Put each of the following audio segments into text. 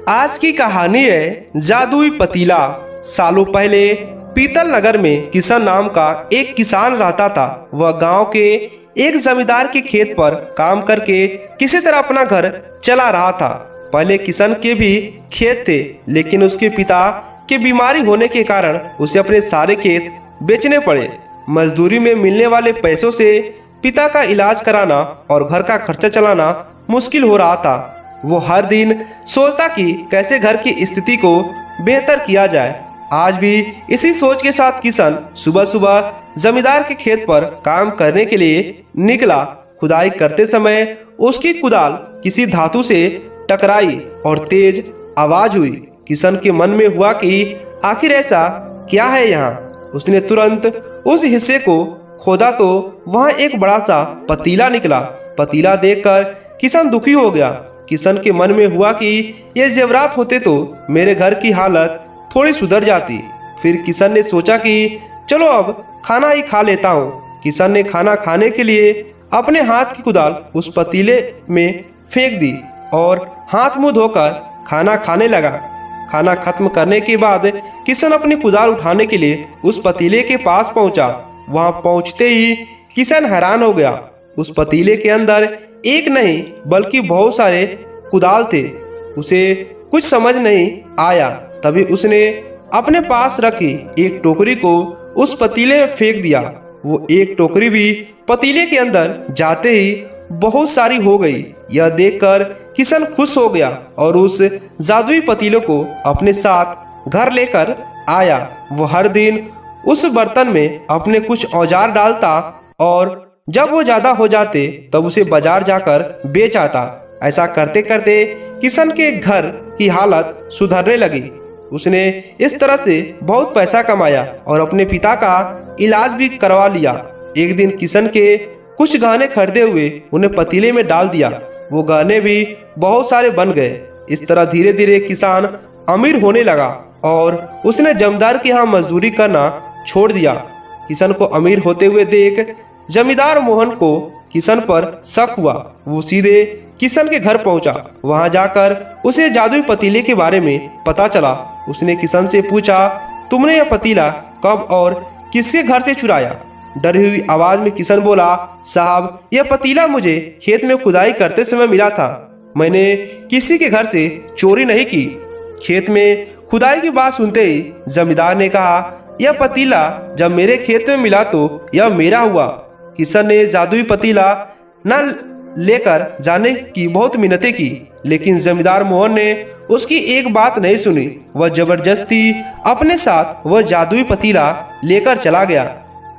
आज की कहानी है जादुई पतीला। सालों पहले पीतल नगर में किशन नाम का एक किसान रहता था। वह गांव के एक जमींदार के खेत पर काम करके किसी तरह अपना घर चला रहा था। पहले किशन के भी खेत थे, लेकिन उसके पिता के बीमारी होने के कारण उसे अपने सारे खेत बेचने पड़े। मजदूरी में मिलने वाले पैसों से पिता का इलाज कराना और घर का खर्चा चलाना मुश्किल हो रहा था। वो हर दिन सोचता कि कैसे घर की स्थिति को बेहतर किया जाए। आज भी इसी सोच के साथ किशन सुबह सुबह जमींदार के खेत पर काम करने के लिए निकला। खुदाई करते समय उसकी कुदाल किसी धातु से टकराई और तेज आवाज हुई। किशन के मन में हुआ कि आखिर ऐसा क्या है यहाँ। उसने तुरंत उस हिस्से को खोदा तो वहाँ एक बड़ा सा पतीला निकला। पतीला देखकर किशन दुखी हो गया। किशन के मन में हुआ कि ये जेवरात होते तो मेरे घर की हालत थोड़ी सुधर जाती। फिर किशन ने सोचा कि चलो अब खाना ही खा लेता हूँ। किशन ने खाना खाने के लिए अपने हाथ की कुदाल उस पतीले में फेंक दी और हाथ मुंह धोकर खाना खाने लगा। खाना खत्म करने के बाद किशन अपनी कुदाल उठाने के लिए उस पतीले के पास पहुंचा। वहां पहुंचते ही किशन हैरान हो गया। उस पतीले के अंदर एक नहीं बल्कि बहुत सारे कुदाल थे। उसे कुछ समझ नहीं आया। तभी उसने अपने पास रखी एक टोकरी को उस पतीले में फेंक दिया। वो एक टोकरी भी पतीले के अंदर जाते ही बहुत सारी हो गई। यह देखकर किशन खुश हो गया और उस जादुई पतीले को अपने साथ घर लेकर आया। वो हर दिन उस बर्तन में अपने कुछ औजार डालता और जब वो ज्यादा हो जाते तब उसे बाजार जाकर बेच आता। ऐसा करते करते किशन के घर की हालत सुधरने लगी। उसने इस तरह से बहुत पैसा कमाया और अपने पिता का इलाज भी करवा लिया। एक दिन किशन के कुछ गहने खरीदे हुए उन्हें पतीले में डाल दिया। वो गहने भी बहुत सारे बन गए। इस तरह धीरे धीरे किसान अमीर होने लगा और उसने जमींदार के यहाँ मजदूरी करना छोड़ दिया। किशन को अमीर होते हुए देख जमींदार मोहन को किशन पर शक हुआ। वो सीधे किशन के घर पहुंचा। वहां जाकर उसे जादुई पतीले के बारे में पता चला। उसने किशन से पूछा, तुमने यह पतीला कब और किसके घर से चुराया? डरी हुई आवाज में किशन बोला, साहब यह पतीला मुझे खेत में खुदाई करते समय मिला था। मैंने किसी के घर से चोरी नहीं की। खेत में खुदाई की बात सुनते ही जमींदार ने कहा, यह पतीला जब मेरे खेत में मिला तो यह मेरा हुआ। किशन ने जादुई पतीला न लेकर जाने की बहुत मिन्नतें की, लेकिन जमींदार मोहन ने उसकी एक बात नहीं सुनी। वह जबरदस्ती अपने साथ वह जादुई पतीला लेकर चला गया।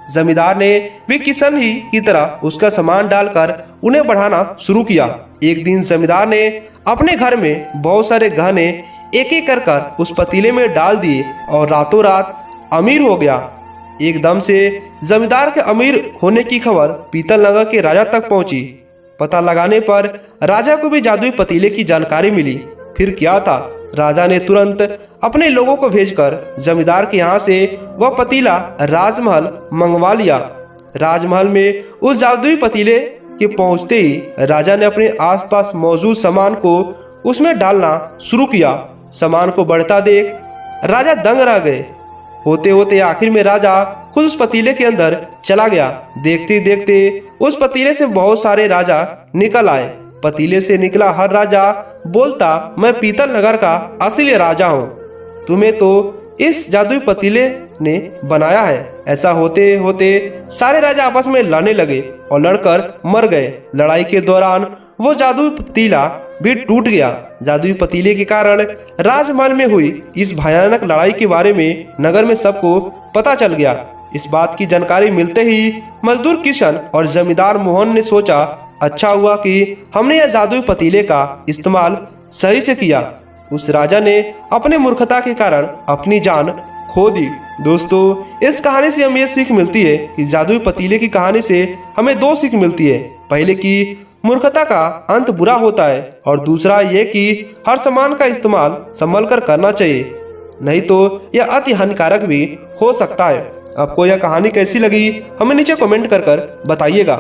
जमींदार ने भी किशन ही की तरह उसका सामान डालकर उन्हें बढ़ाना शुरू किया। एक दिन जमींदार ने अपने घर में बहुत सारे गहने एक एक कर उस पतीले में डाल दिए और रातों रात अमीर हो गया। एकदम से जमींदार के अमीर होने की खबर पीतल नगर के राजा तक पहुंची। पता लगाने पर राजा को भी जादुई पतीले की जानकारी मिली। फिर क्या था, राजा ने तुरंत अपने लोगों को भेजकर जमींदार के यहाँ से वह पतीला राजमहल मंगवा लिया। राजमहल में उस जादुई पतीले के पहुंचते ही राजा ने अपने आसपास मौजूद सामान को उसमें डालना शुरू किया। सामान को बढ़ता देख राजा दंग रह गए। होते होते आखिर में राजा खुद उस पतीले के अंदर चला गया। देखते देखते उस पतीले से बहुत सारे राजा निकल आए। पतीले से निकला हर राजा बोलता, मैं पीतल नगर का असली राजा हूँ। तुम्हें तो इस जादुई पतीले ने बनाया है। ऐसा होते होते सारे राजा आपस में लड़ने लगे और लड़कर मर गए। लड़ाई के दौरान वो जादुई पतीला भी टूट गया। जादुई पतीले के कारण राजमहल में हुई इस भयानक लड़ाई के बारे में नगर में सबको पता चल गया। इस बात की जानकारी मिलते ही मजदूर किशन और जमींदार मोहन ने सोचा, अच्छा हुआ कि हमने यह जादुई पतीले का इस्तेमाल सही से किया। उस राजा ने अपने मूर्खता के कारण अपनी जान खो दी। दोस्तों, इस कहानी से हमें यह सीख मिलती है कि जादुई पतीले की कहानी से हमें दो सीख मिलती है। पहले कि मूर्खता का अंत बुरा होता है और दूसरा यह कि हर सामान का इस्तेमाल संभल कर करना चाहिए, नहीं तो यह अति हानिकारक भी हो सकता है। आपको यह कहानी कैसी लगी हमें नीचे कमेंट कर बताइएगा।